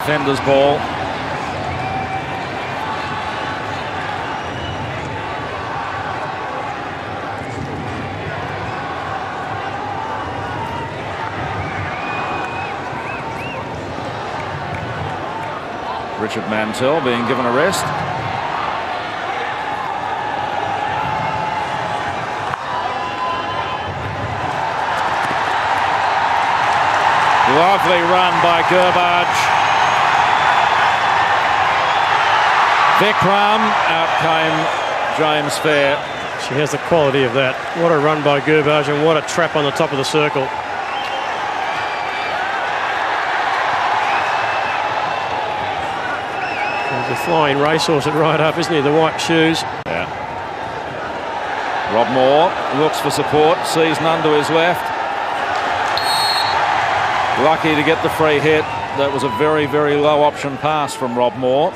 Defender's ball. Richard Mantell being given a rest. Lovely run by Gurbaj. Vikram, out came James Fair. She has the quality of that. What a run by Gurbaj and what a trap on the top of the circle. He's a flying racehorse at right up, isn't he? The white shoes. Yeah. Rob Moore looks for support, sees none to his left. Lucky to get the free hit. That was a very, very low option pass from Rob Moore.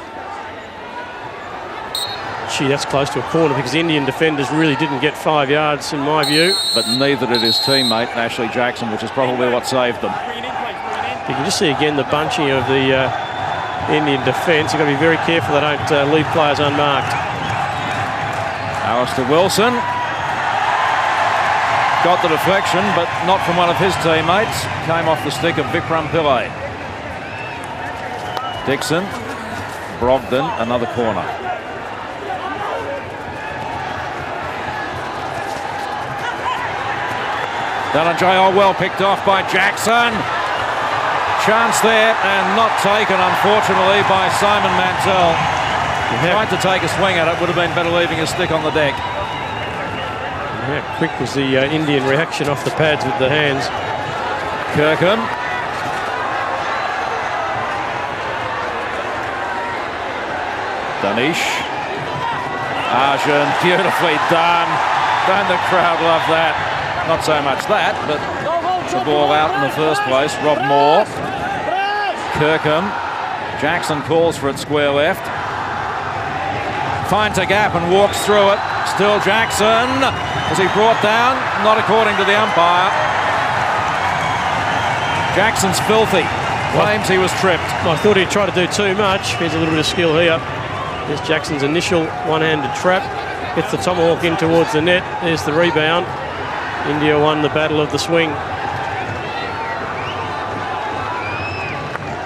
Gee, that's close to a corner because Indian defenders really didn't get 5 yards in my view. But neither did his teammate, Ashley Jackson, which is probably what saved them. You can just see again the bunching of the Indian defence. You've got to be very careful they don't leave players unmarked. Alistair Wilson got the deflection, but not from one of his teammates. Came off the stick of Vikram Pillai. Dixon, Brogdon, another corner. Dhananjay well picked off by Jackson. Chance there and not taken, unfortunately, by Simon Mantell. Tried to take a swing at it, would have been better leaving his stick on the deck. How quick was the Indian reaction off the pads with the hands. Kirkham. Danish. Arjun, beautifully done. Don't the crowd love that? Not so much that, but the ball out in the first place. Rob Moore. Kirkham. Jackson calls for it square left. Finds a gap and walks through it. Still Jackson. Was he brought down? Not according to the umpire. Jackson's filthy. Claims he was tripped. I thought he'd try to do too much. Here's a little bit of skill here. There's Jackson's initial one-handed trap. Gets the tomahawk in towards the net. There's the rebound. India won the battle of the swing.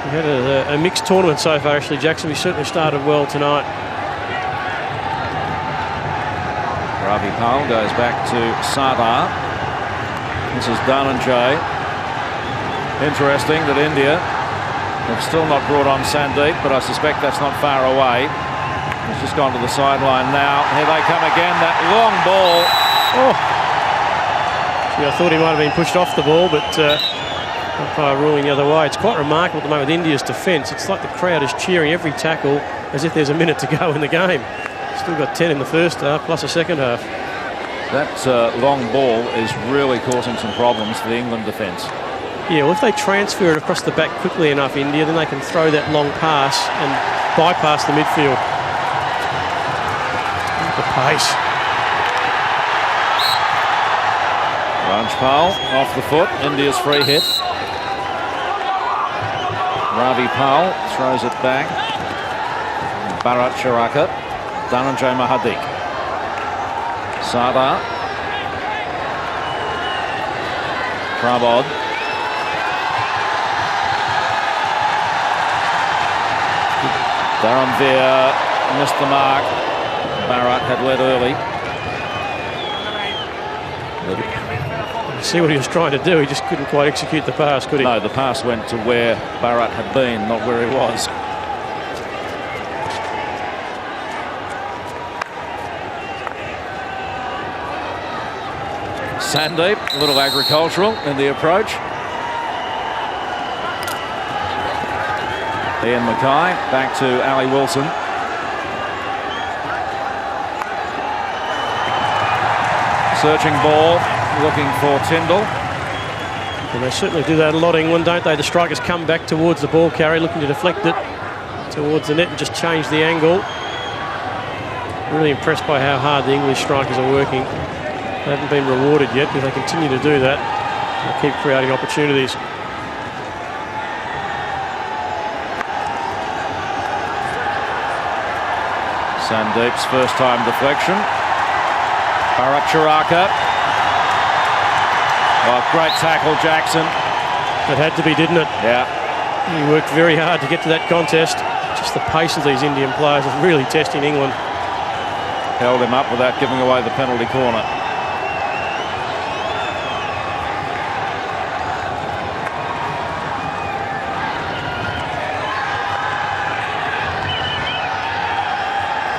We had a mixed tournament so far, Ashley Jackson. We certainly started well tonight. Ravi Pal goes back to Sardar. This is Dhananjay. Interesting that India have still not brought on Sandeep, but I suspect that's not far away. He's just gone to the sideline now. Here they come again, that long ball. Oh. Gee, I thought he might have been pushed off the ball, but umpire ruling the other way. It's quite remarkable at the moment with India's defence. It's like the crowd is cheering every tackle as if there's a minute to go in the game. Still got 10 in the first half, plus a second half. That long ball is really causing some problems for the England defence. Yeah, well, if they transfer it across the back quickly enough, India, then they can throw that long pass and bypass the midfield. The pace. Rajpal off the foot, India's free hit. Ravi Pal throws it back. Bharat Charaka. Dhananjay Mahadik. Sardar. Prabodh. Dharamveer missed the mark. Bharat had led early. You see what he was trying to do. He just couldn't quite execute the pass, could he? No, the pass went to where Bharat had been, not where he was. Sandeep, a little agricultural in the approach. Ian Mackay back to Ali Wilson. Searching ball, looking for Tyndall. And they certainly do that a lot, England, don't they? The strikers come back towards the ball carrier, looking to deflect it towards the net and just change the angle. Really impressed by how hard the English strikers are working. They haven't been rewarded yet, but they continue to do that. They'll keep creating opportunities. Sandeep's first time deflection. Bharat Churaka. Oh, great tackle, Jackson. It had to be, didn't it? Yeah. He worked very hard to get to that contest. Just the pace of these Indian players is really testing England. Held him up without giving away the penalty corner.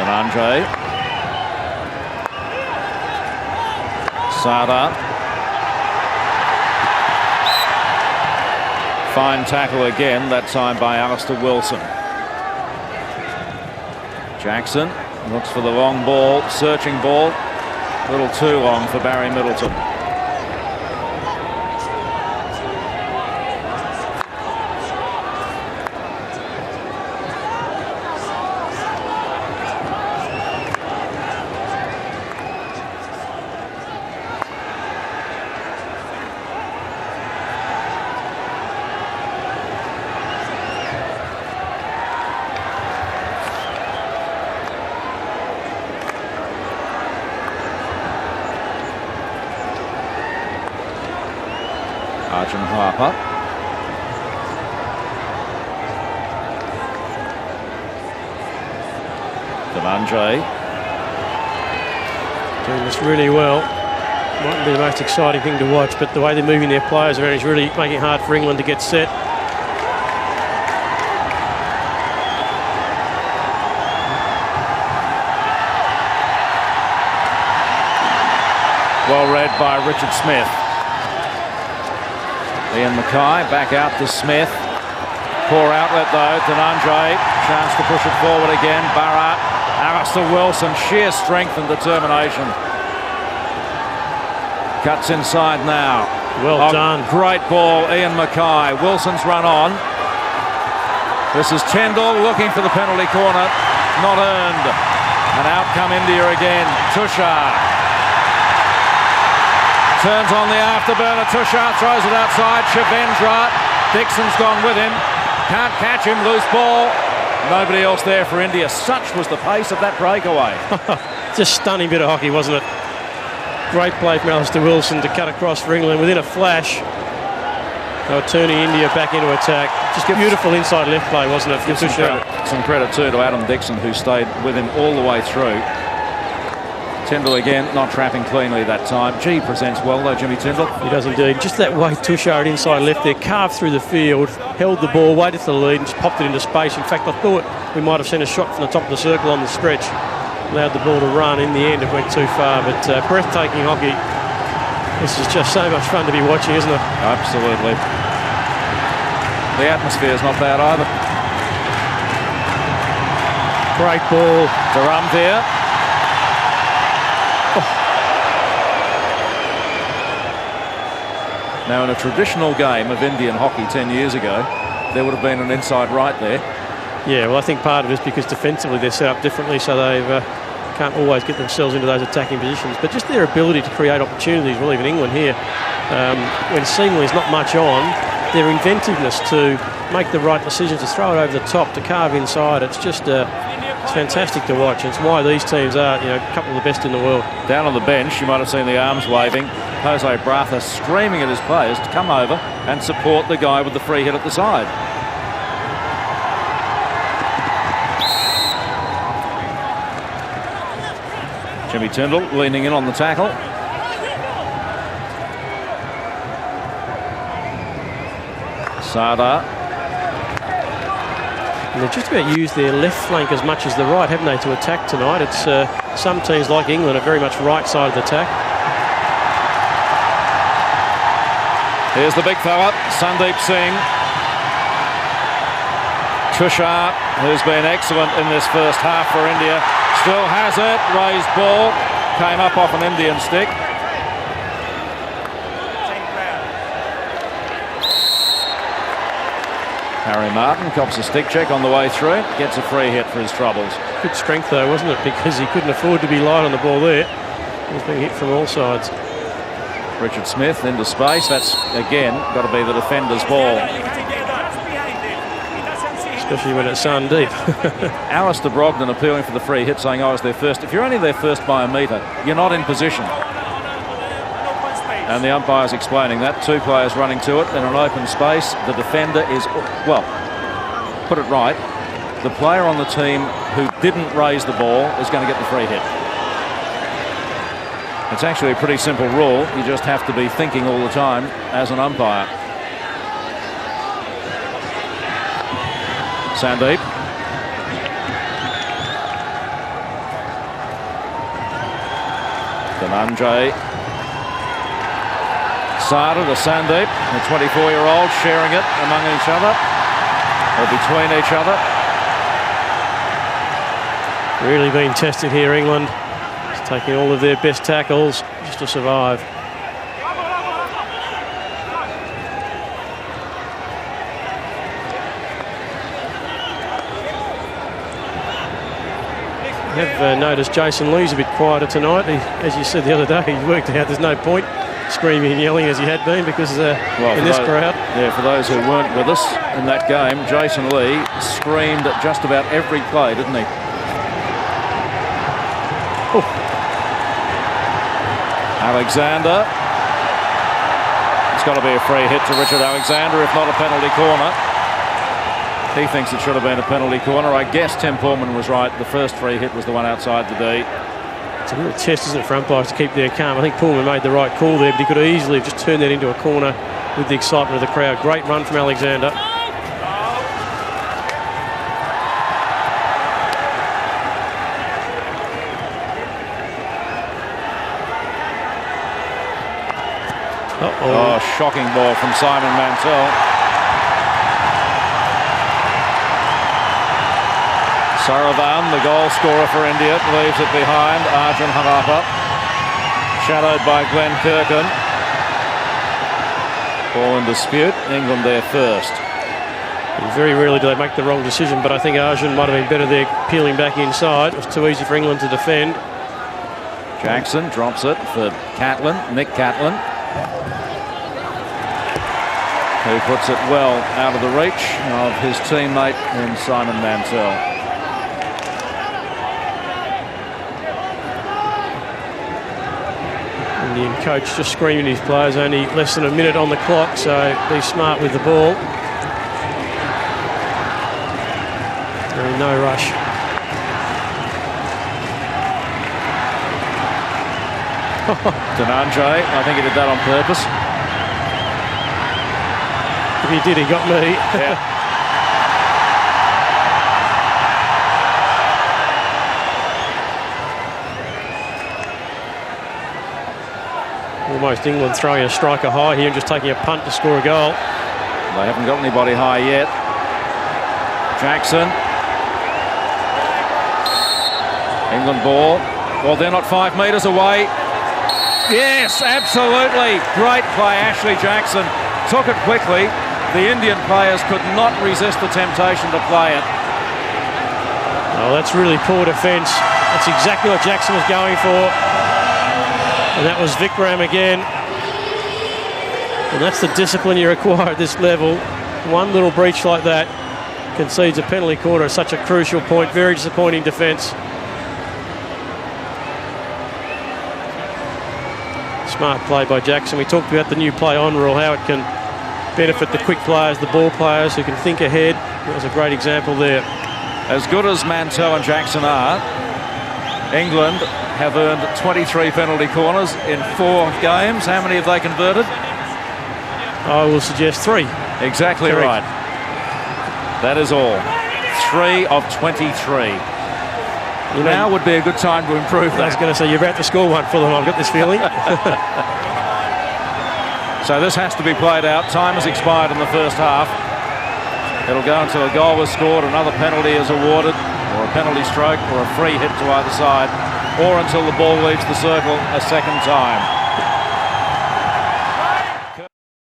Dhananjay. Sardar. Fine tackle again, that time by Alistair Wilson. Jackson looks for the long ball, searching ball. A little too long for Barry Middleton. Arjun Harper. Dhananjay. Doing this really well. Mightn't be the most exciting thing to watch, but the way they're moving their players around is really making it hard for England to get set. Well read by Richard Smith. Ian Mackay back out to Smith. Poor outlet though. Dhananjay, chance to push it forward again. Bharat, Alistair Wilson, sheer strength and determination. Cuts inside now. Well done. Great ball, Ian Mackay. Wilson's run on. This is Tendall looking for the penalty corner. Not earned. And out come India again. Tushar. Turns on the afterburner. Tushar throws it outside. Shavendra. Dixon's gone with him. Can't catch him. Loose ball. Nobody else there for India. Such was the pace of that breakaway. Just stunning bit of hockey, wasn't it? Great play from Alistair Wilson to cut across for England within a flash. They were turning India back into attack. Just beautiful inside left play, wasn't it? Some credit too to Adam Dixon, who stayed with him all the way through. Tindall again, not trapping cleanly that time. Gee, presents well though, Jimmy Tindall. He does indeed. Just that way Tushar inside left there, carved through the field, held the ball, waited for the lead and just popped it into space. In fact, I thought we might have seen a shot from the top of the circle on the stretch. Allowed the ball to run. In the end, it went too far, but breathtaking hockey. This is just so much fun to be watching, isn't it? Absolutely. The atmosphere's not bad either. Great ball. Dharamveer. Now, in a traditional game of Indian hockey 10 years ago, there would have been an inside right there. Yeah, well, I think part of it is because defensively they're set up differently, so they can't always get themselves into those attacking positions. But just their ability to create opportunities, well, even England here, when seemingly there's not much on, their inventiveness to make the right decisions, to throw it over the top, to carve inside, it's just it's fantastic to watch. It's why these teams are, a couple of the best in the world. Down on the bench, you might have seen the arms waving. Jose Bratha screaming at his players to come over and support the guy with the free hit at the side. Jimmy Tindall leaning in on the tackle. Sardar. And they've just about used their left flank as much as the right, haven't they, to attack tonight? It's some teams like England are very much right side of the attack. Here's the big fella, Sandeep Singh. Tushar, who's been excellent in this first half for India, still has it. Raised ball, came up off an Indian stick. Harry Martin cops a stick check on the way through, gets a free hit for his troubles. Good strength though, wasn't it? Because he couldn't afford to be light on the ball there. He was being hit from all sides. Richard Smith into space. That's, again, got to be the defender's ball. especially when it's sun deep. Alistair Brogdon appealing for the free hit, saying I was there first. If you're only there first by a metre, you're not in position. And the umpire's explaining that. Two players running to it in an open space. The defender is, well, put it right, the player on the team who didn't raise the ball is going to get the free hit. It's actually a pretty simple rule. You just have to be thinking all the time as an umpire. Sandeep. Dhananjay. Sada to Sandeep, the 24-year-old, sharing it among each other, or between each other. Really being tested here, England. Just taking all of their best tackles just to survive. I have noticed Jason Lee's a bit quieter tonight. As you said the other day, he worked out there's no point screaming and yelling as he had been because in this crowd. Yeah, for those who weren't with us in that game, Jason Lee screamed at just about every play, didn't he? Oh. Alexander. It's got to be a free hit to Richard Alexander, if not a penalty corner. He thinks it should have been a penalty corner. I guess Tim Pullman was right. The first free hit was the one outside the D. It's a real test, isn't it, for umpires to keep their calm. I think Pullman made the right call there, but he could have easily just turned that into a corner with the excitement of the crowd. Great run from Alexander. Oh, shocking ball from Simon Mantell. Saravan, the goal scorer for India, leaves it behind. Arjun Harappa, shadowed by Glenn Kirkin. Ball in dispute. England there first. Very rarely do they make the wrong decision, but I think Arjun might have been better there peeling back inside. It was too easy for England to defend. Jackson drops it for Catlin, Nick Catlin, who puts it well out of the reach of his teammate in Simon Mantell. Indian coach just screaming at his players, only less than a minute on the clock, so be smart with the ball. There is no rush. Dhananjay, I think he did that on purpose. If he did, he got me. Yeah. Almost England throwing a striker high here and just taking a punt to score a goal. They haven't got anybody high yet. Jackson. England ball. Well, they're not 5 metres away. Yes, absolutely. Great play, Ashley Jackson. Took it quickly. The Indian players could not resist the temptation to play it. Oh, that's really poor defence. That's exactly what Jackson was going for. And that was Vikram again. And that's the discipline you require at this level. One little breach like that concedes a penalty corner at such a crucial point. Very disappointing defence. Smart play by Jackson. We talked about the new play on rule, how it can benefit the quick players, the ball players who can think ahead. That was a great example there. As good as Mantell and Jackson are, England have earned 23 penalty corners in 4 games. How many have they converted? I will suggest 3. Exactly Correct. right. That is all. 3 of 23. Now would be a good time to improve that. I was going to say, you're about to score one for them, I've got this feeling. So this has to be played out. Time has expired in the first half. It'll go until a goal is scored, another penalty is awarded, or a penalty stroke, or a free hit to either side, or until the ball leaves the circle a second time.